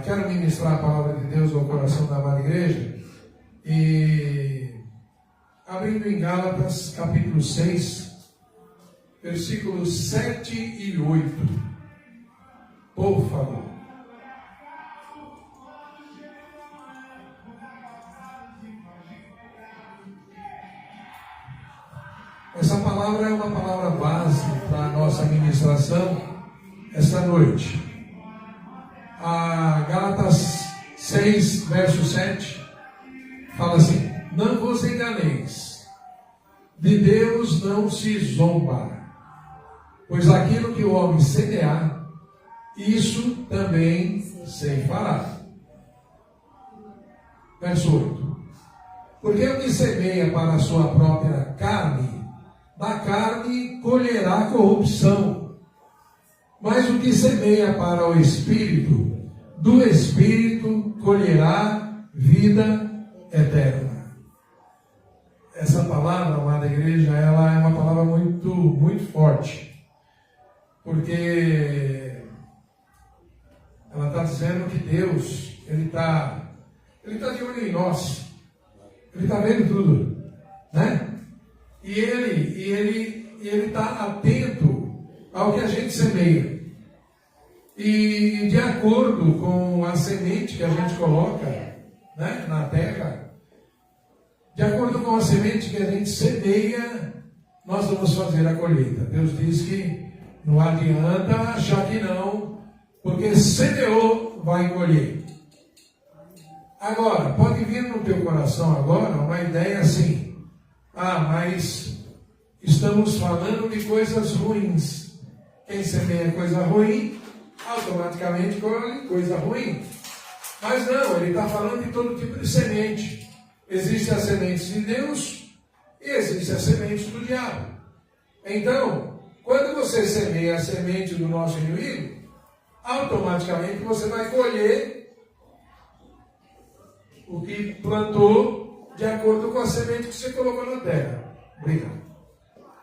Quero ministrar a palavra de Deus ao coração da amada igreja e abrindo em Gálatas capítulo 6, versículos 7 e 8. Por favor. Essa palavra é uma palavra base para a nossa ministração esta noite. A Gálatas 6, verso 7, fala assim: não vos enganeis, de Deus não se zomba, pois aquilo que o homem semear, isso também ceifará. Verso 8: porque o que semeia para a sua própria carne, da carne colherá corrupção, mas o que semeia para o Espírito, do Espírito colherá vida eterna. Essa palavra, amada igreja, ela é uma palavra muito forte, porque ela está dizendo que Deus, Ele está de olho em nós, Ele está vendo tudo, né? E ele está atento ao que a gente semeia. E de acordo com a semente que a gente coloca, né, na terra, de acordo com a semente que a gente semeia, nós vamos fazer a colheita. Deus diz que não adianta achar que não, porque semeou, vai colher. Agora, pode vir no teu coração agora uma ideia assim: mas estamos falando de coisas ruins. Quem semeia coisa ruim, automaticamente colhe coisa ruim. Mas não, ele está falando de todo tipo de semente. Existem as sementes de Deus e existem as sementes do diabo. Então, quando você semeia a semente do nosso inimigo, automaticamente você vai colher o que plantou de acordo com a semente que você colocou na terra. Obrigado.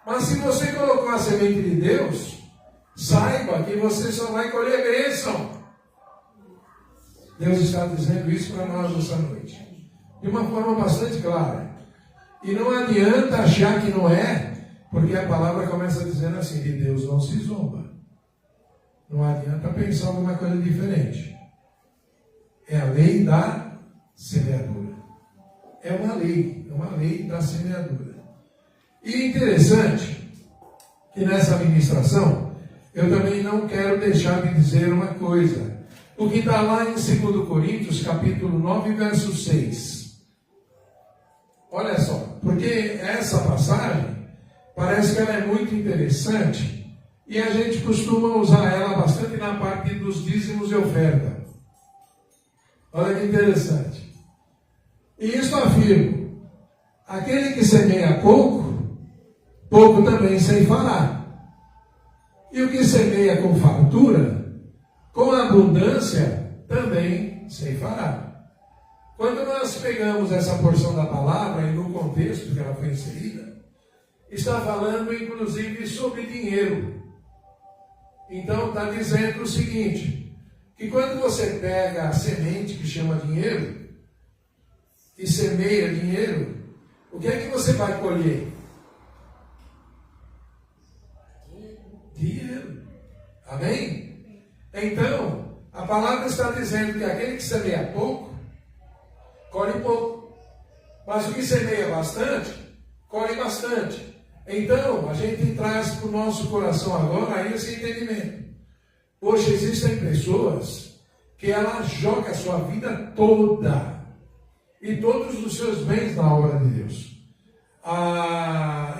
Mas se você colocou a semente de Deus, saiba que você só vai colher bênção. Deus está dizendo isso para nós essa noite, de uma forma bastante clara. E não adianta achar que não é, porque a palavra começa dizendo assim: de Deus não se zomba. Não adianta pensar alguma coisa diferente. É a lei da semeadura. É uma lei da semeadura. E interessante que nessa ministração eu também não quero deixar de dizer uma coisa. O que está lá em 2 Coríntios, capítulo 9, verso 6. Olha só, porque essa passagem parece que ela é muito interessante e a gente costuma usar ela bastante na parte dos dízimos e oferta. Olha que interessante. E isso afirma: aquele que semeia pouco, pouco também ceifará. E o que semeia com fartura, com abundância, também ceifará. Quando nós pegamos essa porção da palavra e no contexto que ela foi inserida, está falando inclusive sobre dinheiro. Então está dizendo o seguinte: que quando você pega a semente que chama dinheiro e semeia dinheiro, o que é que você vai colher? Dinheiro. Amém? Então, a palavra está dizendo que aquele que semeia pouco, colhe pouco. Mas o que semeia bastante, colhe bastante. Então, a gente traz para o nosso coração agora esse entendimento. Hoje existem pessoas que ela joga a sua vida toda e todos os seus bens na obra de Deus.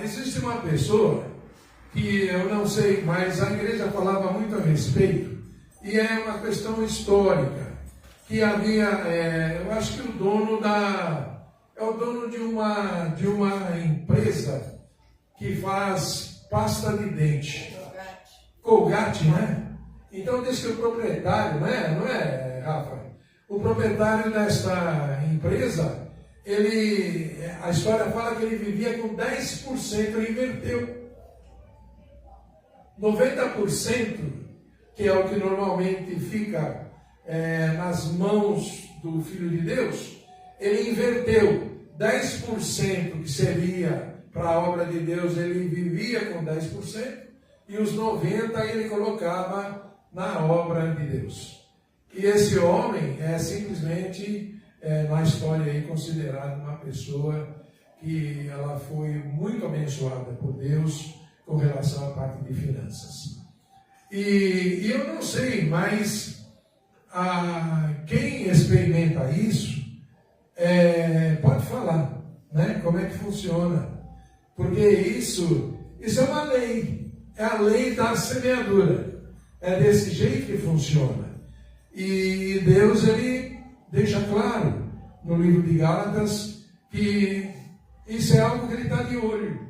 Existe uma pessoa que eu não sei, mas a igreja falava muito a respeito, e é uma questão histórica, que havia, eu acho que o dono de uma empresa que faz pasta de dente. Colgate, né? Então diz que o proprietário, não é, Rafa? O proprietário desta empresa, a história fala que ele vivia com 10%, ele inverteu. 90%, que é o que normalmente fica nas mãos do Filho de Deus, ele inverteu 10% que seria para a obra de Deus, ele vivia com 10%, e os 90% ele colocava na obra de Deus. E esse homem é simplesmente, na história aí, considerado uma pessoa que ela foi muito abençoada por Deus com relação à parte de finanças. E eu não sei, mas quem experimenta isso pode falar, né? Como é que funciona. Porque isso é uma lei, é a lei da semeadura. É desse jeito que funciona. E Deus, ele deixa claro no livro de Gálatas que isso é algo que ele está de olho.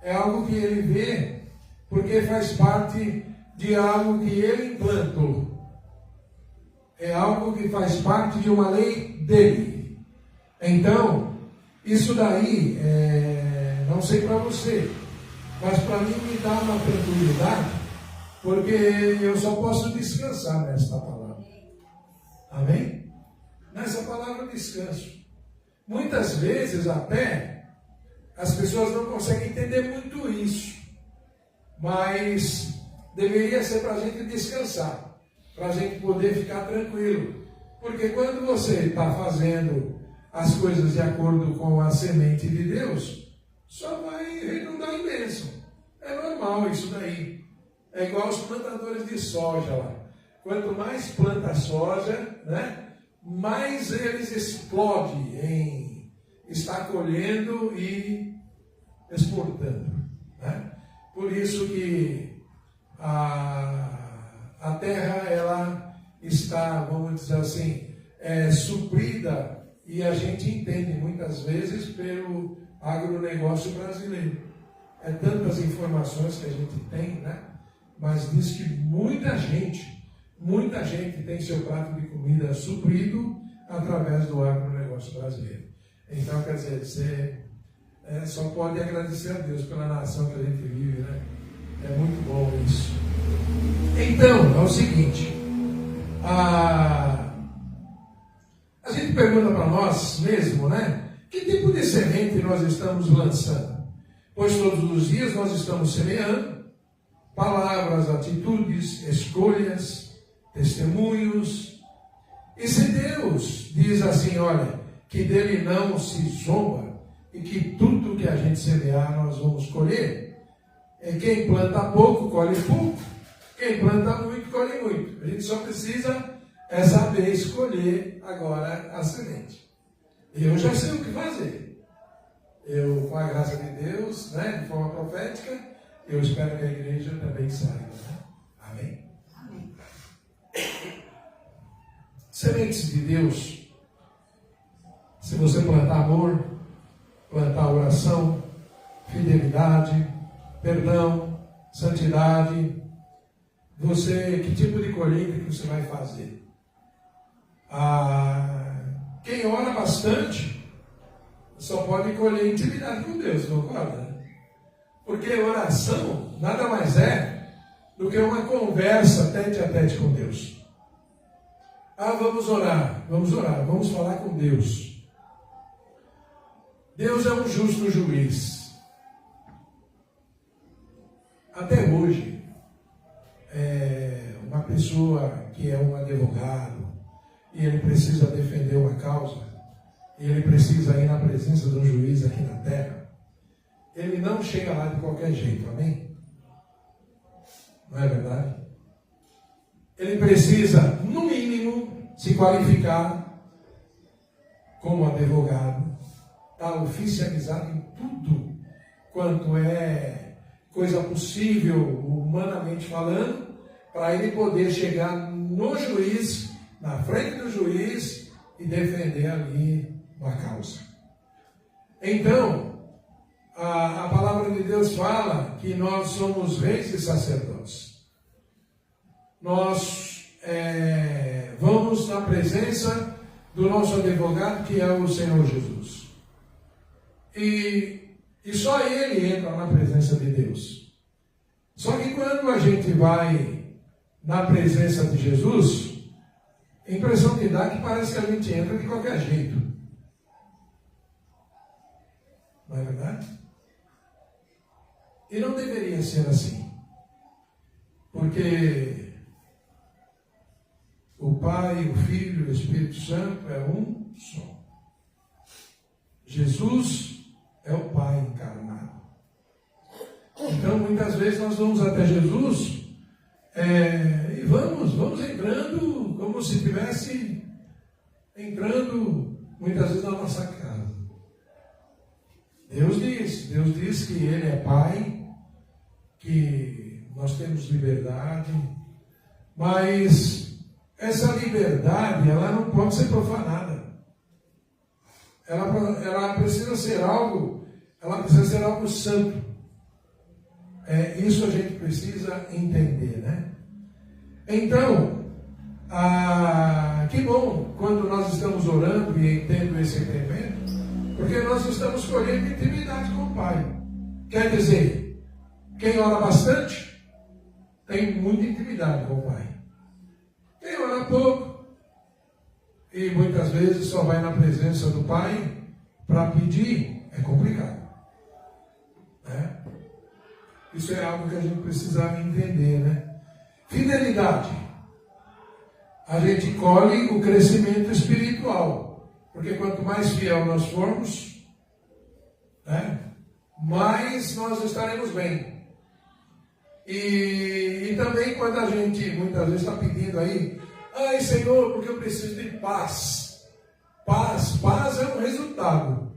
É algo que ele vê, porque faz parte de algo que ele implantou. É algo que faz parte de uma lei dele. Então, isso daí, não sei para você, mas para mim me dá uma tranquilidade, porque eu só posso descansar nesta palavra. Amém? Nessa palavra eu descanso. Muitas vezes até as pessoas não conseguem entender muito isso, mas deveria ser para a gente descansar, para a gente poder ficar tranquilo. Porque quando você está fazendo as coisas de acordo com a semente de Deus, só vai redundar em bênção. É normal isso daí. É igual os plantadores de soja lá. Quanto mais planta soja, né, mais eles explodem em estar colhendo e exportando. Né? Por isso que a terra, ela está, vamos dizer assim, suprida, e a gente entende muitas vezes pelo agronegócio brasileiro. É tantas informações que a gente tem, né? Mas diz que muita gente tem seu prato de comida suprido através do agronegócio brasileiro. Então, quer dizer, você só pode agradecer a Deus pela nação que a gente vive, né? É muito bom isso. Então, é o seguinte, a gente pergunta para nós mesmo, né? Que tipo de semente nós estamos lançando? Pois todos os dias nós estamos semeando palavras, atitudes, escolhas, testemunhos. E se Deus diz assim, olha, que dele não se zomba e que tudo que a gente semear nós vamos colher, quem planta pouco, colhe pouco. Quem planta muito, colhe muito. A gente só precisa saber escolher agora a semente. Eu já sei o que fazer. Eu, com a graça de Deus, né, de forma profética, eu espero que a igreja também saiba. Né? Amém? Amém. Sementes de Deus, se você plantar amor, plantar oração, fidelidade, perdão, santidade, que tipo de colheita que você vai fazer? Quem ora bastante só pode colher intimidade com Deus, concorda? Porque oração nada mais é do que uma conversa tete a tete com Deus. Vamos orar, vamos falar com Deus. Deus é um justo juiz. Até hoje, uma pessoa que é um advogado e ele precisa defender uma causa, e ele precisa ir na presença do juiz aqui na terra, ele não chega lá de qualquer jeito, amém? Não é verdade? Ele precisa, no mínimo, se qualificar como advogado, estar oficializado em tudo quanto é coisa possível, humanamente falando, para ele poder chegar no juiz, na frente do juiz, e defender ali uma causa. Então, a palavra de Deus fala que nós somos reis e sacerdotes. Nós vamos na presença do nosso advogado, que é o Senhor Jesus. E só Ele entra na presença de Deus. Só que quando a gente vai na presença de Jesus, A impressão que dá é que parece que a gente entra de qualquer jeito. Não é verdade? E não deveria ser assim. Porque o Pai, o Filho e o Espírito Santo é um só. Jesus é o Pai encarnado. Então, muitas vezes nós vamos até Jesus e vamos entrando como se estivesse entrando, muitas vezes, na nossa casa. Deus diz que Ele é Pai, que nós temos liberdade, mas essa liberdade, ela não pode ser profanada. Ela precisa ser algo santo. Isso a gente precisa entender, né? Então, que bom quando nós estamos orando e tendo esse entendimento, porque nós estamos colhendo intimidade com o Pai. Quer dizer, quem ora bastante tem muita intimidade com o Pai. Quem ora pouco e muitas vezes só vai na presença do Pai para pedir, é complicado. Né? Isso é algo que a gente precisa entender, né? Fidelidade. A gente colhe o crescimento espiritual. Porque quanto mais fiel nós formos, né, mais nós estaremos bem. E também quando a gente muitas vezes está pedindo aí, ai Senhor, porque eu preciso de paz. Paz é um resultado.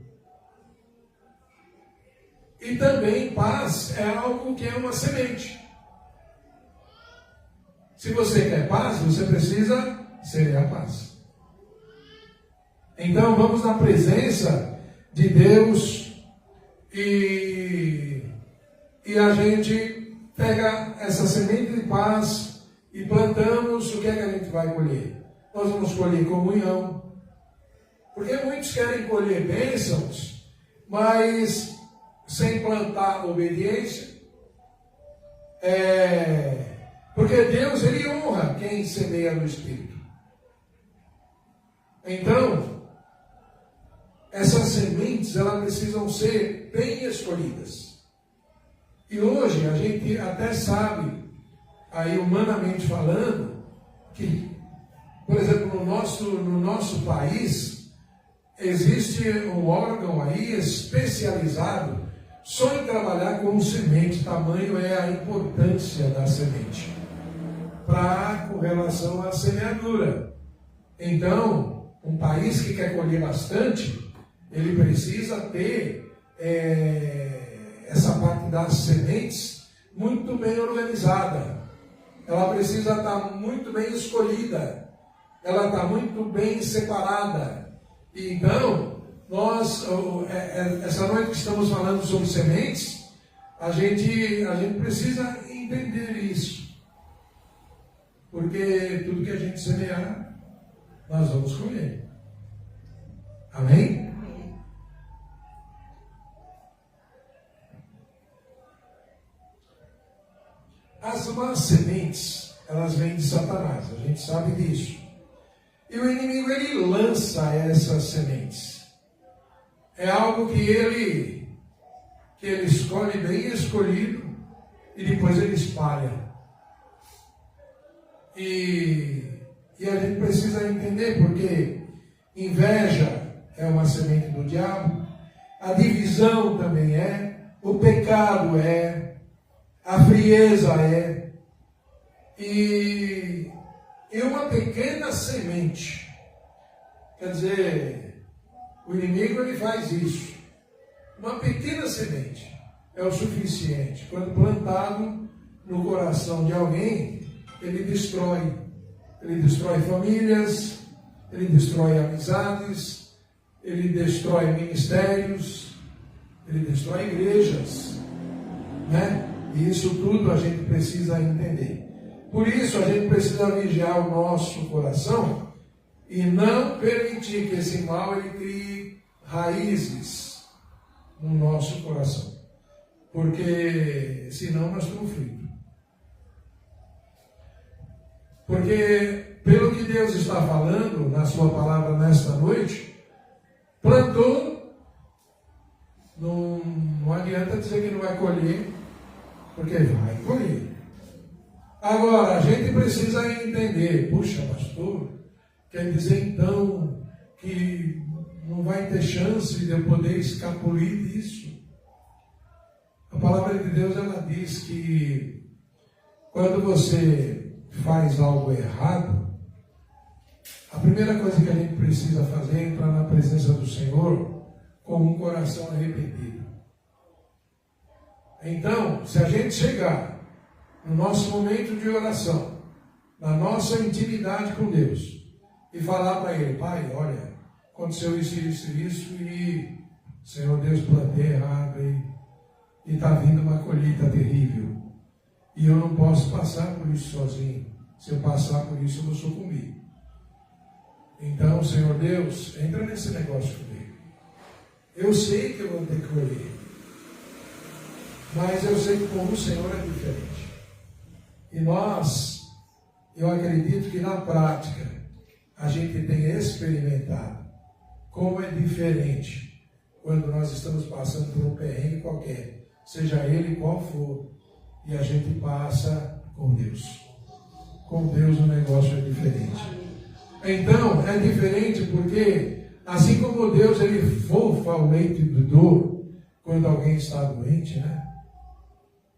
E também paz é algo que é uma semente. Se você quer paz, você precisa semear paz. Então vamos na presença de Deus e a gente pega essa semente de paz e plantamos. O que é que a gente vai colher? Nós vamos colher comunhão. Porque muitos querem colher bênçãos, mas sem plantar obediência. Porque Deus, Ele honra quem semeia no Espírito. Então, essas sementes, elas precisam ser bem escolhidas. E hoje, a gente até sabe, aí humanamente falando, que, por exemplo, no nosso país, existe um órgão aí especializado só em trabalhar com semente. Tamanho é a importância da semente com relação à semeadura. Então, um país que quer colher bastante, ele precisa ter essa parte das sementes muito bem organizada. Ela precisa estar muito bem escolhida. Ela está muito bem separada. Então, nós, essa noite que estamos falando sobre sementes, a gente precisa entender isso. Porque tudo que a gente semear, nós vamos colher. Amém? As más sementes, elas vêm de Satanás, a gente sabe disso. E o inimigo, ele lança essas sementes. É algo que ele escolhe bem escolhido e depois ele espalha. E a gente precisa entender, porque inveja é uma semente do diabo, a divisão também o pecado a frieza e uma pequena semente. Quer dizer, o inimigo, ele faz isso. Uma pequena semente é o suficiente. Quando plantado no coração de alguém, ele destrói. Ele destrói famílias, ele destrói amizades, ele destrói ministérios, ele destrói igrejas, né? E isso tudo a gente precisa entender. Por isso a gente precisa vigiar o nosso coração e não permitir que esse mal ele crie raízes no nosso coração. Porque senão nós estamos fritos. Porque pelo que Deus está falando na sua palavra nesta noite, plantou, não adianta dizer que não vai colher, porque vai colher. Agora, a gente precisa entender, puxa, pastor, quer dizer então que não vai ter chance de eu poder escapulir disso? A palavra de Deus, ela diz que quando você faz algo errado, a primeira coisa que a gente precisa fazer é entrar na presença do Senhor com um coração arrependido. Então, se a gente chegar no nosso momento de oração, na nossa intimidade com Deus, e falar para Ele, Pai, olha, aconteceu isso, e Senhor Deus, plantei errado, e está vindo uma colheita terrível, e eu não posso passar por isso sozinho. Se eu passar por isso, eu vou sucumbir. Então, Senhor Deus, entra nesse negócio comigo. Eu sei que eu vou ter que colher, mas eu sei que com o Senhor é diferente. E eu acredito que na prática, a gente tem experimentado como é diferente quando nós estamos passando por um perrengue qualquer, seja ele qual for, e a gente passa com Deus. Com Deus o negócio é diferente. Então, é diferente porque, assim como Deus, Ele fofa o leite do dor quando alguém está doente, né?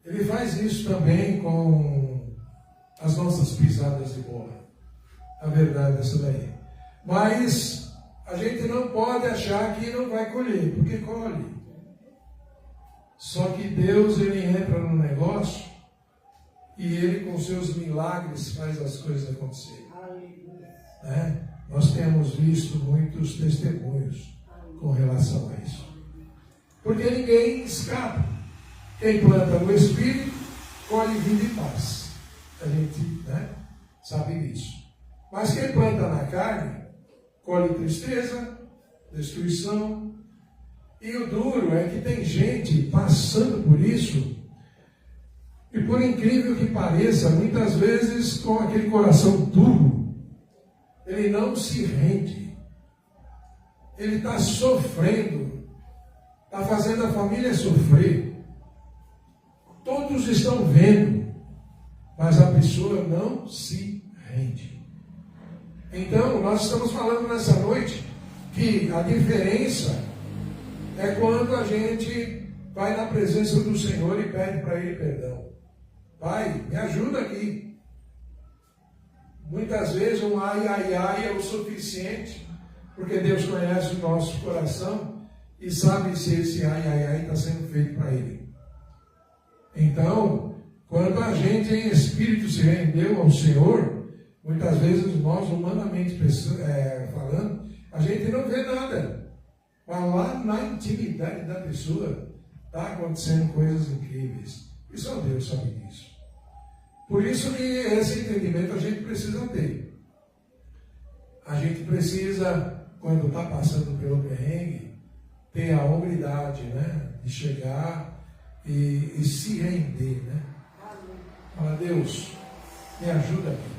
Ele faz isso também com as nossas pisadas de bola. A verdade é essa daí. Mas a gente não pode achar que não vai colher, porque colhe. Só que Deus, Ele entra no negócio e Ele, com seus milagres, faz as coisas acontecerem. Né? Nós temos visto muitos testemunhos com relação a isso. Porque ninguém escapa. Quem planta no Espírito, colhe vida e paz. A gente, né, sabe disso. Mas quem planta na carne, colhe tristeza, destruição. E o duro é que tem gente passando por isso, e por incrível que pareça, muitas vezes com aquele coração duro, ele não se rende. Ele está sofrendo, está fazendo a família sofrer. Todos estão vendo, mas a pessoa não se rende. Então, nós estamos falando nessa noite que a diferença é quando a gente vai na presença do Senhor e pede para Ele perdão. Pai, me ajuda aqui. Muitas vezes um ai, ai, ai é o suficiente, porque Deus conhece o nosso coração e sabe se esse ai, ai, ai está sendo feito para Ele. Então, quando a gente em espírito se rendeu ao Senhor, muitas vezes nós, humanamente falando, a gente não vê nada. Mas lá na intimidade da pessoa, está acontecendo coisas incríveis. E só Deus sabe disso. Por isso que esse entendimento a gente precisa ter. A gente precisa, quando está passando pelo perrengue, ter a hombridade, né, de chegar e se render, né? Fala, Deus, me ajuda aqui.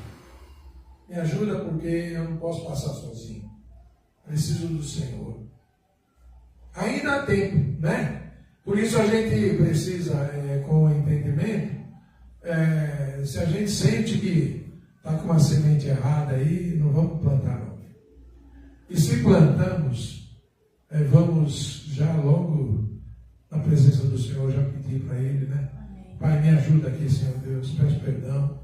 Me ajuda porque eu não posso passar sozinho. Preciso do Senhor. Ainda há tempo, né? Por isso a gente precisa, com entendimento, se a gente sente que está com uma semente errada aí, não vamos plantar não. E se plantamos, vamos já logo na presença do Senhor, já pedir para Ele, né? Pai, me ajuda aqui, Senhor Deus, peço perdão,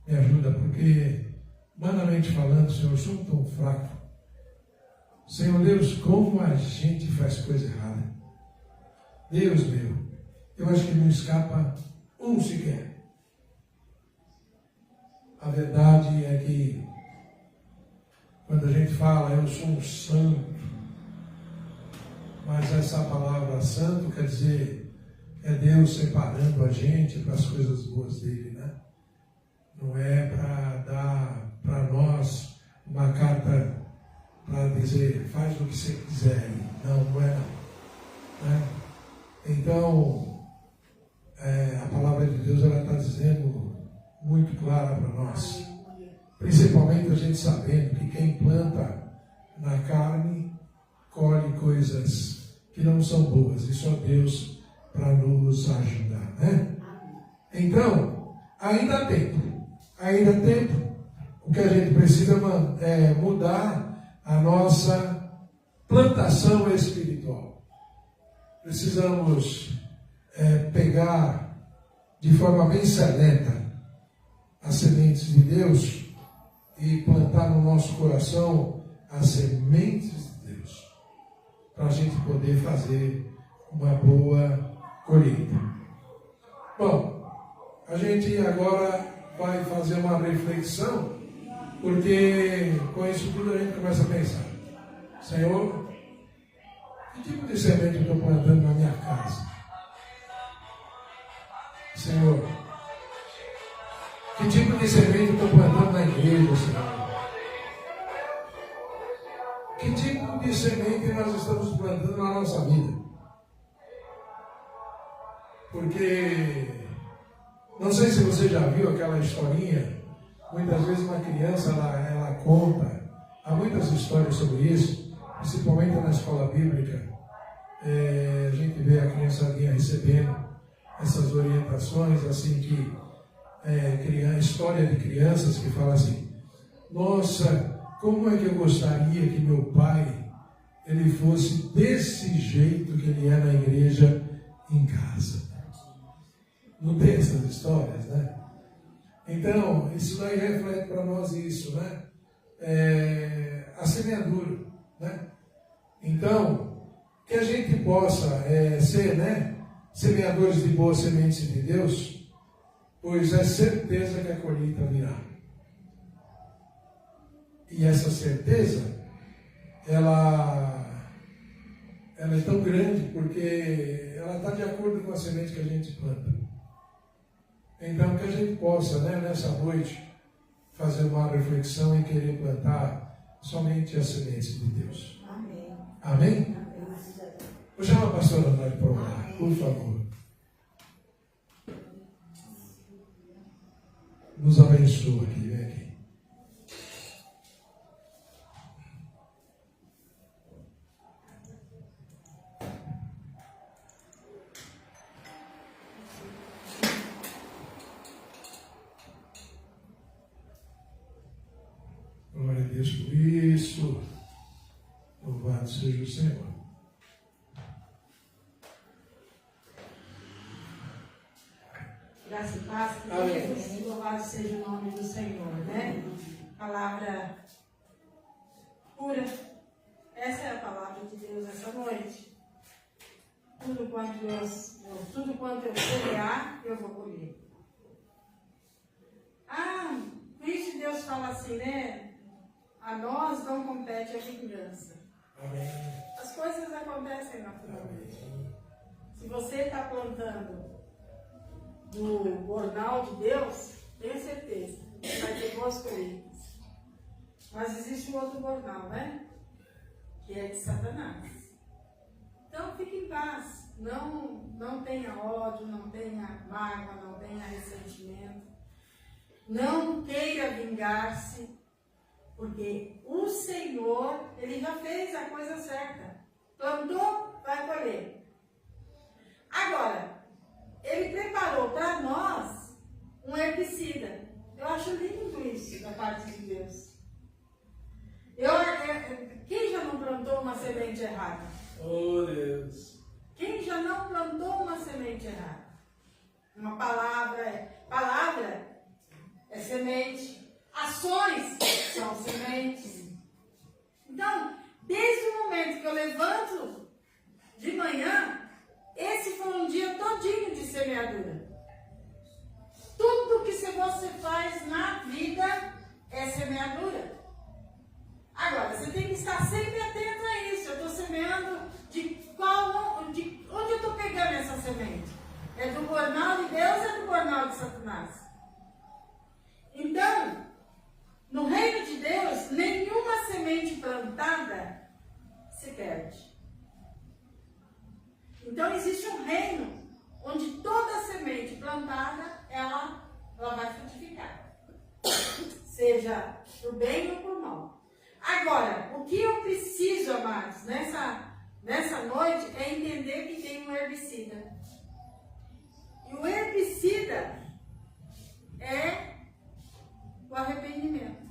me ajuda, porque, humanamente falando, Senhor, eu sou tão fraco. Senhor Deus, como a gente faz coisa errada. Deus meu, eu acho que não escapa um sequer. A verdade é que, quando a gente fala, eu sou um santo, mas essa palavra santo quer dizer, é Deus separando a gente para as coisas boas dele, né? Não é para dar para nós uma carta para dizer, faz o que você quiser. Não, não é não. Né? Então, a palavra de Deus, ela está dizendo muito clara para nós. Principalmente a gente sabendo que quem planta na carne colhe coisas que não são boas, e só Deus para nos ajudar, né? Então, ainda há tempo. O que a gente precisa é mudar a nossa plantação espiritual. Precisamos pegar de forma bem seleta as sementes de Deus e plantar no nosso coração as sementes de Deus, para a gente poder fazer uma boa colheita. Bom, a gente agora vai fazer uma reflexão, porque com isso tudo a gente começa a pensar: Senhor, que tipo de semente eu estou plantando na minha casa? Senhor, que tipo de semente eu estou plantando na igreja, Senhor? Que tipo de semente nós estamos plantando na nossa vida? Porque, não sei se você já viu aquela historinha, muitas vezes uma criança, ela conta, há muitas histórias sobre isso, principalmente na escola bíblica. A gente vê a criançadinha recebendo essas orientações, assim que história de crianças que falam assim: nossa, como é que eu gostaria que meu pai ele fosse desse jeito que ele é na igreja, em casa. Não tem essas histórias, né? Então, isso daí reflete para nós isso, né? A semeadura, né? Então, que a gente possa ser, né, semeadores de boas sementes de Deus, pois é certeza que a colheita virá. E essa certeza, ela é tão grande porque ela está de acordo com a semente que a gente planta. Então, que a gente possa, né, nessa noite, fazer uma reflexão e querer plantar somente as sementes de Deus. Amém. Amém? Vou chamar a pastora André para orar, por favor. Nos abençoa aqui, vem aqui. Glória a Deus por isso. Louvado seja o Senhor. Graça e paz, que louvado seja o nome do Senhor, né? Palavra pura. Essa é a palavra de Deus essa noite. Tudo quanto eu semear, eu vou colher. Cristo Deus fala assim, né? A nós não compete a vingança. Amém. As coisas acontecem naturalmente. Se você está plantando no jornal de Deus, tenho certeza que vai ter boas colheitas. Mas existe um outro jornal, né? Que é de Satanás. Então fique em paz. Não tenha ódio, não tenha mágoa, não tenha ressentimento. Não queira vingar-se, porque o Senhor, Ele já fez a coisa certa. Plantou, vai colher. Agora, Ele preparou para nós um herbicida. Eu acho lindo isso da parte de Deus. Quem já não plantou uma semente errada? Oh, Deus. Quem já não plantou uma semente errada? Uma palavra é semente. Ações são sementes. Então, desde o momento que eu levanto de manhã, esse foi um dia todinho de semeadura. Tudo que você faz na vida é semeadura. Agora, você tem que estar sempre atento a isso. Eu estou semeando onde eu estou pegando essa semente? É do jornal de Deus ou é do jornal de Satanás? Então, no reino de Deus, nenhuma semente plantada se perde. Então, existe um reino onde toda semente plantada, ela vai frutificar. seja por bem ou por mal. Agora, o que eu preciso, amados, nessa noite é entender que tem um herbicida. E o herbicida é o arrependimento.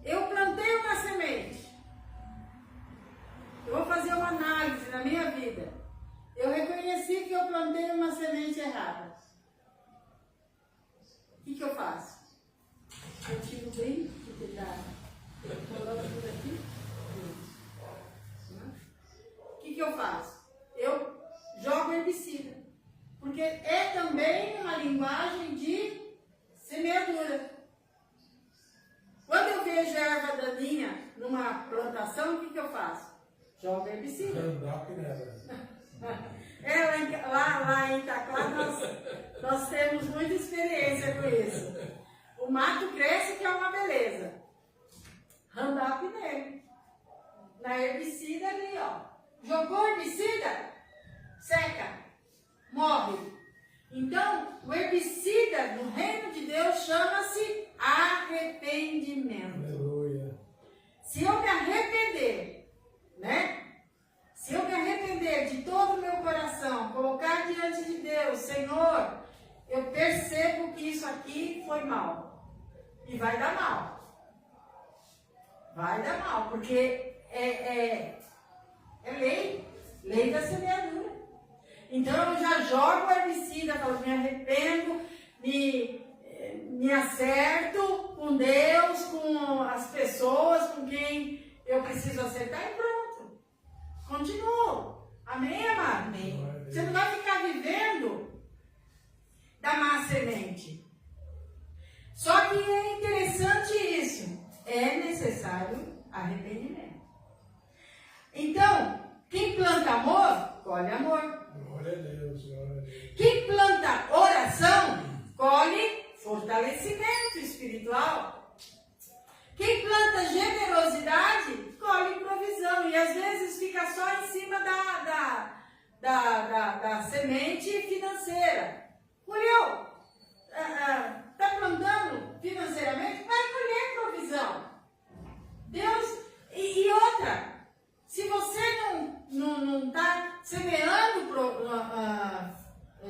Eu plantei uma semente. Eu vou fazer uma análise na minha vida. Eu reconheci que eu plantei uma semente errada. O que eu faço? Eu tiro bem o cuidado. Coloco tudo aqui. O que eu faço? Eu jogo herbicida. Porque é também uma linguagem de semeadura. Quando eu vejo erva daninha numa plantação, o que eu faço? Jogo herbicida. Lá em Itaquá nós temos muita experiência com isso. O mato cresce, que é uma beleza. Roundup nele. Na herbicida ali, ó. Jogou herbicida, seca, morre. Então, o herbicida no reino de Deus chama-se arrependimento. Aleluia. Se eu me arrepender, né? Se eu me arrepender de todo o meu coração, colocar diante de Deus, Senhor, eu percebo que isso aqui foi mal. E vai dar mal. Vai dar mal, porque é lei da semeadura. Então eu já jogo o herbicida, falo, me arrependo, me acerto com Deus, com as pessoas com quem eu preciso acertar e pronto. Continuo. Amém, amado? Amém. Você não vai ficar vivendo da má semente. Só que é interessante isso. É necessário arrependimento. Então, quem planta amor, colhe amor. Glória a Deus, glória a Deus. Quem planta oração, colhe fortalecimento espiritual. Quem planta generosidade, colhe provisão. E às vezes fica só em cima da semente financeira. Colheu? Está plantando financeiramente? Vai colher provisão. Deus, e outra, se você não está semeando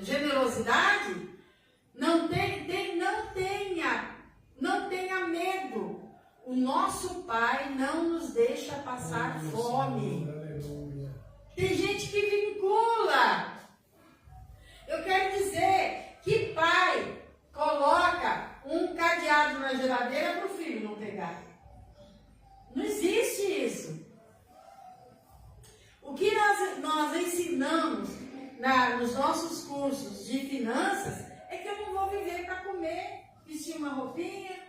generosidade, não tenha medo. O nosso Pai não nos deixa passar fome. Aleluia. Tem gente que vincula. Eu quero dizer que pai coloca um cadeado na geladeira para o filho não pegar. Não existe isso. O que nós ensinamos nos nossos cursos de finanças é que eu não vou viver para comer, vestir uma roupinha.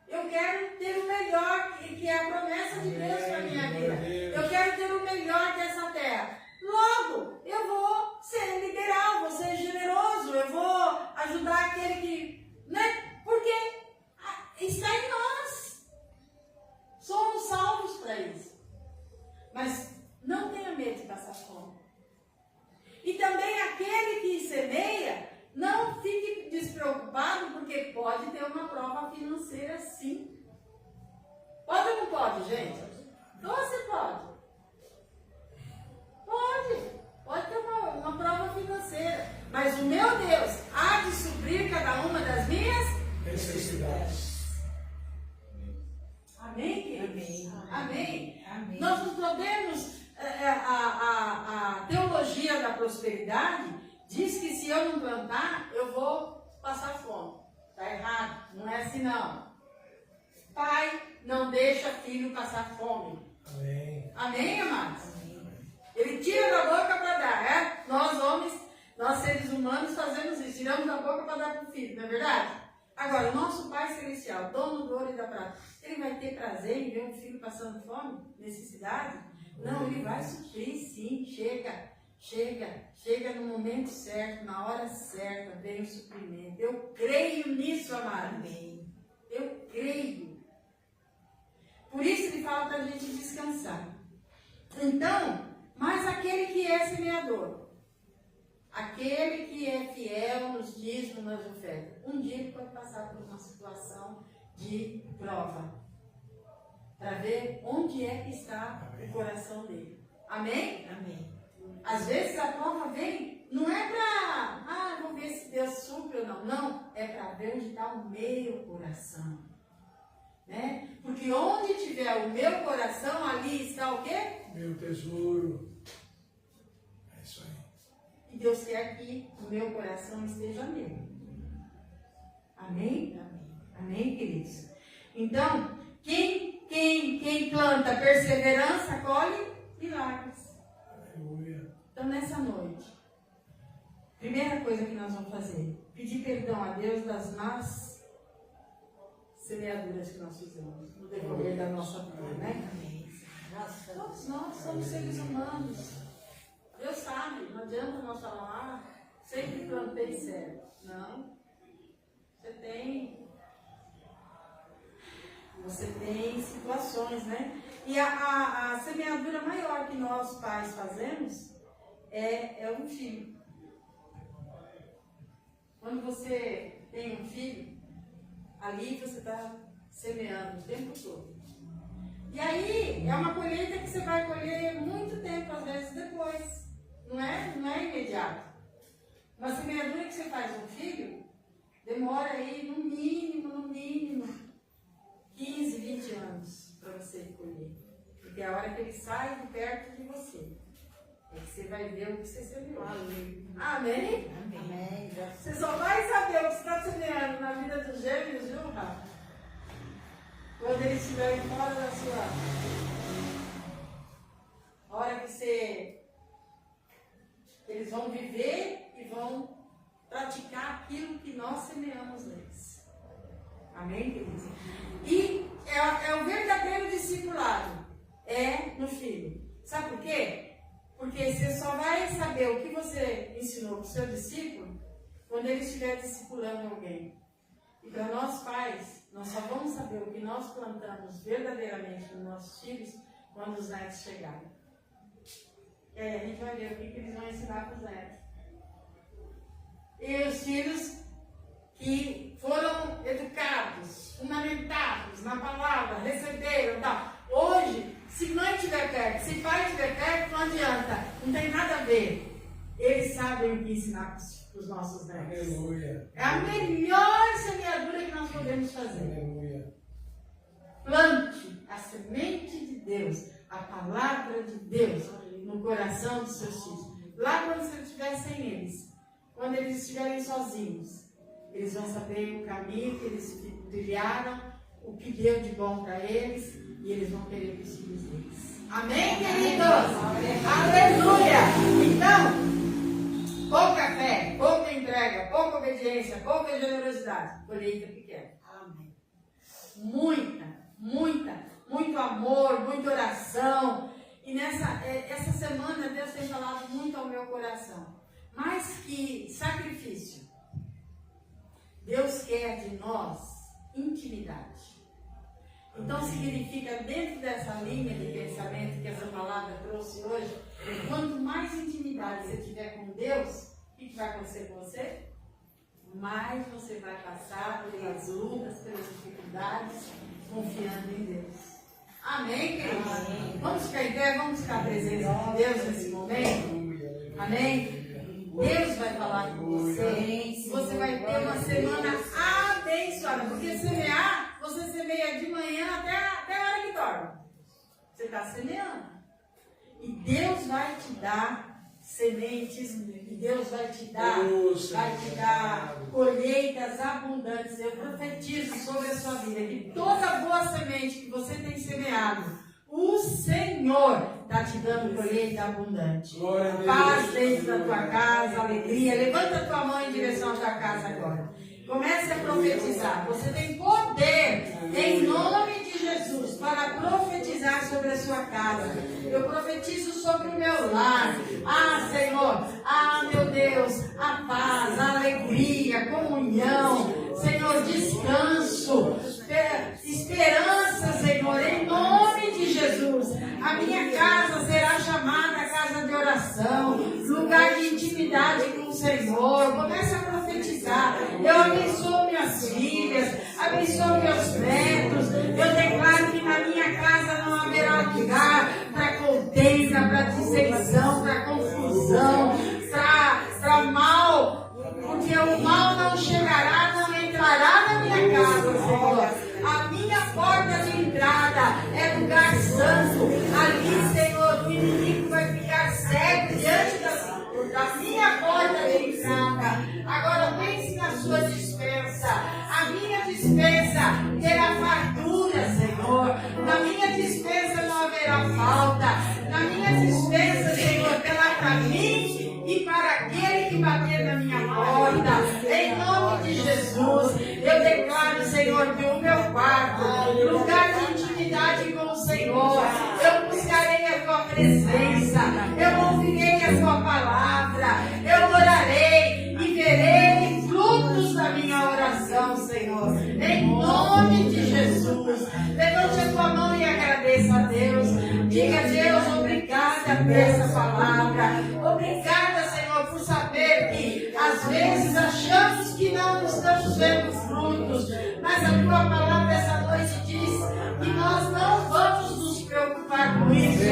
Eu quero ter o melhor, que é a promessa de Deus para a minha vida. Eu quero ter o melhor dessa terra. Logo, eu vou ser liberal, vou ser generoso, eu vou ajudar aquele que... Né? Porque está em nós. Somos salvos para isso. Mas não tenha medo de passar fome. E também aquele que semeia, não fique despreocupado, porque pode ter uma prova financeira sim. Pode ou não pode, gente? Você pode. Pode ter uma prova financeira. Mas o meu Deus há de suprir cada uma das minhas necessidades. Amém? Amém. Amém. Amém. Nós não podemos... A teologia da prosperidade diz que se eu não plantar, eu vou passar fome. Está errado. Não é assim não. Pai não deixa filho passar fome. Amém. Amém, amados? Amém. Ele tira da boca para dar. Nós homens, nós seres humanos fazemos isso. Tiramos da boca para dar para o filho, não é verdade? Agora, o nosso Pai Celestial, dono do ouro e da prata, ele vai ter prazer em ver um filho passando fome, necessidade? Não, ele vai suprir, sim. Chega no momento certo, na hora certa, vem o suprimento. Eu creio nisso, amado. Amém. Eu creio. Por isso ele fala para a gente descansar. Então, mas aquele que é semeador, Aquele que é fiel nos dízimos, nas ofertas, um dia ele pode passar por uma situação de prova, para ver onde é que está o coração dele. Amém? Amém. Às vezes a prova vem, não é para, vou ver se Deus supre ou não. Não, é para ver onde está o meu coração. Né? Porque onde tiver o meu coração, ali está o quê? Meu tesouro. É isso aí. E Deus quer que o meu coração esteja nele. Amém? Amém. Amém, queridos? Então, quem planta perseverança, colhe milagres. Aleluia. Então, nessa noite, primeira coisa que nós vamos fazer, pedir perdão a Deus das más semeaduras que nós fizemos no decorrer da nossa vida, né? Amém. Nossa, Todos nós somos seres humanos. Deus sabe, não adianta nós falar, sempre plantei certo. Não. Você tem situações, né? E a semeadura maior que nós pais fazemos é um filho. Quando você tem um filho, ali você está semeando o tempo todo. E aí é uma colheita que você vai colher muito tempo, às vezes depois. Não é imediato. Uma semeadura que você faz no filho demora aí no mínimo 15, 20 anos para você colher. Porque é a hora que ele sai de perto de você. É que você vai ver o que você semeou. Amém? amém. Você só vai saber o que você está semeando na vida dos gêmeos, viu, Rafa? Quando eles estiverem fora da sua... A hora que eles vão viver e vão praticar aquilo que nós semeamos neles. Amém, queridos? E é o verdadeiro discipulado. É no filho. Sabe por quê? Porque você só vai saber o que você ensinou para o seu discípulo quando ele estiver discipulando alguém. E para nós pais, nós só vamos saber o que nós plantamos verdadeiramente nos nossos filhos quando os netos chegarem. E aí a gente vai ver o que eles vão ensinar para os netos. E os filhos que foram educados, fundamentados na palavra, receberam, tal. Hoje, se mãe estiver perto, se pai estiver perto, não adianta, não tem nada a ver. Eles sabem o que ensinar para os nossos netos. Aleluia. É a melhor semeadura que nós podemos fazer. Aleluia. Plante a semente de Deus, a palavra de Deus no coração dos seus filhos. Lá quando você estiver sem eles, quando eles estiverem sozinhos, eles vão saber o caminho que eles trilharam, o que deu de bom para eles, e eles vão querer os filhos deles. Amém, queridos? Aleluia! Então, pouca fé, pouca entrega, pouca obediência, pouca generosidade, colheita pequena. Amém. Muito amor, muita oração. E essa semana Deus tem falado muito ao meu coração. Mais que sacrifício, Deus quer de nós intimidade. Então significa, dentro dessa linha de pensamento que essa palavra trouxe hoje, quanto mais intimidade você tiver com Deus, o que vai acontecer com você? Mais você vai passar pelas lutas, pelas dificuldades, confiando em Deus. Amém, queridos? Amém. Vamos ficar em pé, vamos ficar presentes de Deus nesse momento? Amém? Deus vai falar com você. Você vai ter uma semana abençoada. Porque semear, você semeia de manhã até a hora que dorme. Você está semeando. E Deus vai te dar sementes. E Deus vai te dar colheitas abundantes. Eu profetizo sobre a sua vida que toda boa semente que você tem semeado, o Senhor está te dando colheita abundante. Paz dentro da tua casa, alegria. Levanta a tua mão em direção à tua casa agora. Comece a profetizar. Você tem poder, em nome de Jesus, para profetizar sobre a sua casa. Eu profetizo sobre o meu lar. Senhor, meu Deus, a paz, a alegria, a comunhão. Senhor, descanso, esperança, Senhor, em nome de Jesus. A minha casa será chamada casa de oração, lugar de intimidade com o Senhor. Comece a profetizar. Eu abençoo minhas filhas, abençoo meus netos. Eu declaro que na minha casa não haverá lugar para contenda, para dissensão, para confusão, para mal, porque o mal não chegará, não entrará na minha casa, Senhor. A minha porta de entrada é lugar santo. Ali, Senhor, o inimigo vai ficar cego diante da minha porta de entrada. Agora pense na sua dispensa. A minha dispensa terá fartura, Senhor. Na minha dispensa não haverá falta. Na minha dispensa, Senhor, terá para mim e para aquele que bater na minha porta. Em nome de Jesus, eu declaro, Senhor, que o meu quarto, lugar de intimidade com o Senhor, eu buscarei a tua presença, eu ouvirei a tua palavra, eu orarei e verei frutos da minha oração, Senhor. Em nome de Jesus, levante a tua mão e agradeça a Deus. Diga a Deus, obrigada por essa palavra. Obrigada, Senhor, por saber que às vezes achamos que não estamos vendo frutos, mas a tua palavra essa noite diz que nós não vamos nos preocupar com isso,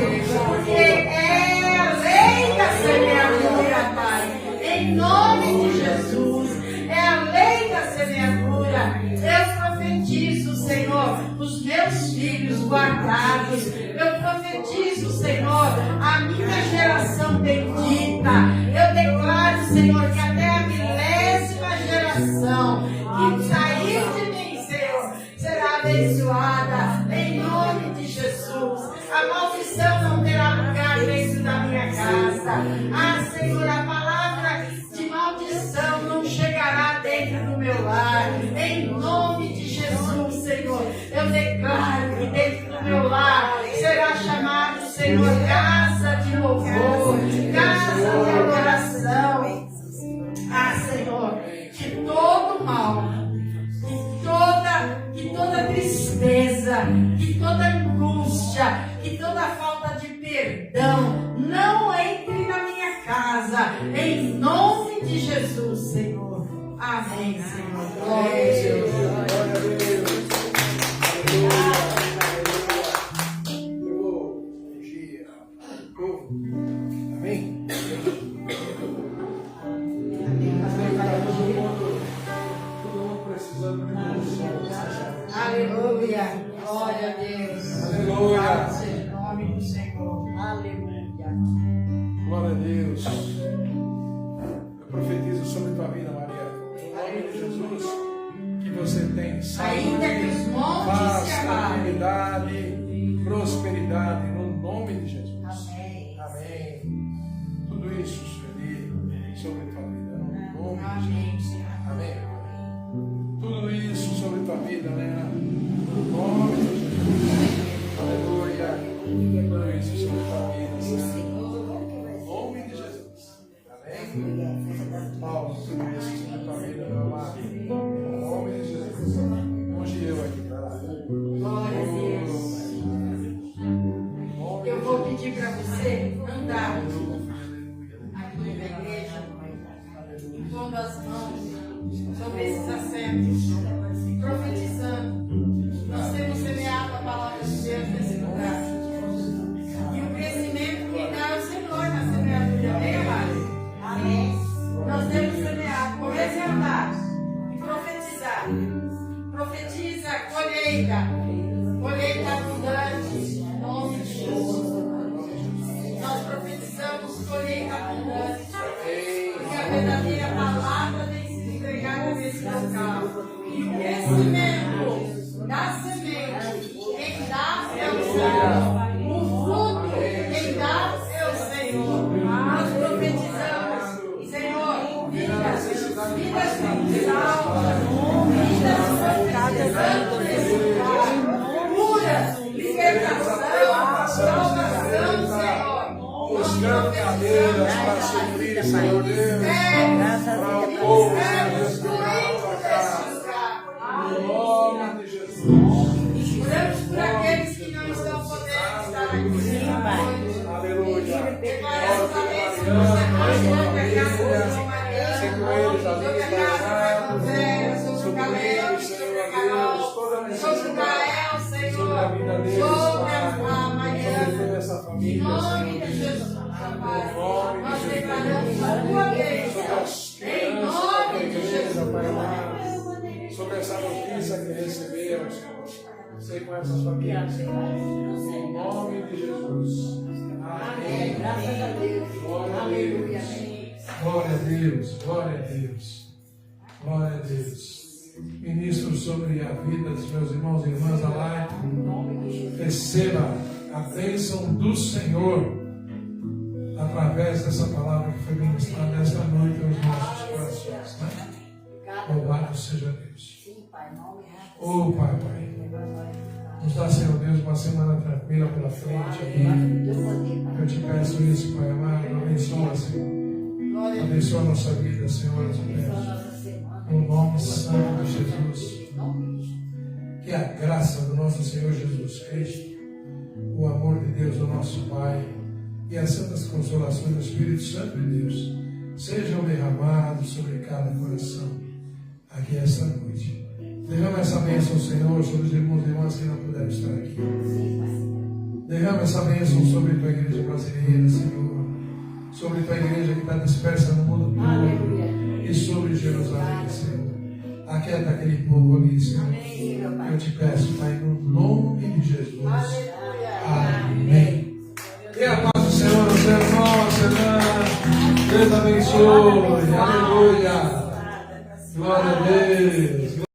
porque é a lei da semeadura, Pai. Em nome de Jesus, é a lei da semeadura. Eu profetizo, Senhor, os meus filhos guardados. Eu profetizo, Senhor, a minha geração bendita. Eu declaro, Senhor, que até a 10ª geração que sair de mim, Senhor, será abençoada. Em nome de Jesus. A maldição não terá lugar dentro da minha casa. Ah, Senhor, a palavra de maldição não chegará dentro do meu lar. Em nome de Jesus, Senhor, eu declaro que dentro do meu lar será chamado, Senhor, casa de louvor, casa de adoração. Ah, Senhor, que todo mal, que toda tristeza, que toda angústia, que toda falta de perdão não entre na minha casa, em nome de Jesus, Senhor. Amém, Senhor. Glória a Deus. Glória a Deus. Eu vou ungir o povo. Amém? Todo mundo precisando de Deus. Aleluia. Glória a Deus. Aleluia. Louvado seja o nome do Senhor. Aleluia. Glória a Deus. Eu profetizo sobre tua vida, Maria. Em nome de Jesus, que você tem saúde, Ainda que os montes paz, se abalem. tranquilidade, prosperidade, no nome de Jesus. Amém. Amém. Tudo isso, Sueli, sobre tua vida, no nome de Amém, Jesus. Senhor. Amém. Tudo isso sobre tua vida, né? No nome de Jesus. Aleluia. Tudo isso sobre tua vida, Senhor. No nome de Jesus. Amém. Paulo, tudo isso sobre tua vida, meu amado. No nome de Jesus. Hoje eu aqui para lá. Glória a Deus. Eu vou pedir para você andar aqui na igreja, impondo as mãos sobre esses assentos, profetizando. Nós temos semeado a palavra de Deus nesse lugar. E o crescimento que dá é o Senhor na semeadura. Amém, amados? Amém. Nós temos semeado. Comece a andar e profetizar. Profetiza colheita. Colheita abundante. Em nome de Jesus. Nós profetizamos colheita abundante. Porque a verdadeira palavra tem sido entregada nesse local. E o crescimento da semente, quem dá é o Senhor. O fruto, quem dá é o Senhor. Nós profetizamos, Senhor, vidas salvas, vidas profetizando nesse lugar. Cura, libertação, salvação, Senhor. Buscando cadeiras para suprir, Senhor Deus, para o povo, Senhor Deus, no nome de Jesus. Oramos por aqueles que não estão podendo estar aqui. Aleluia. Declaramos a bênção do Senhor sobre a casa do Senhor Maria. Senhor. Sei com essas famílias. Em nome de Jesus. Amém. Graças a Deus. Glória a Aleluia. Deus. Glória a Deus. Glória a Deus. Glória a Deus. Ministro sobre a vida dos meus irmãos e irmãs da live. Receba a bênção do Senhor através dessa palavra que foi ministrada esta noite aos nossos corações. Né? Louvado seja Deus. Oh, Pai. Nos dá, Senhor Deus, uma semana tranquila pela frente. E eu te peço isso, Pai amado. Abençoa, Senhor. Abençoa a nossa vida, Senhor. Eu te peço. No nome santo de Jesus. Que a graça do nosso Senhor Jesus Cristo, o amor de Deus, o nosso Pai, e as santas consolações do Espírito Santo de Deus sejam derramados sobre cada coração aqui esta noite. Derrama essa bênção, Senhor, sobre os irmãos e irmãs que não puderam estar aqui. Derrama essa bênção sobre a tua igreja brasileira, Senhor. Sobre a tua igreja que está dispersa no mundo todo. E sobre Jerusalém, Senhor. Aquieta aquele povo ali, Senhor. Eu te peço, Pai, no nome de Jesus. Amém. E a paz do Senhor, o seu irmão, Senhor. Deus abençoe. Aleluia. Glória a Deus.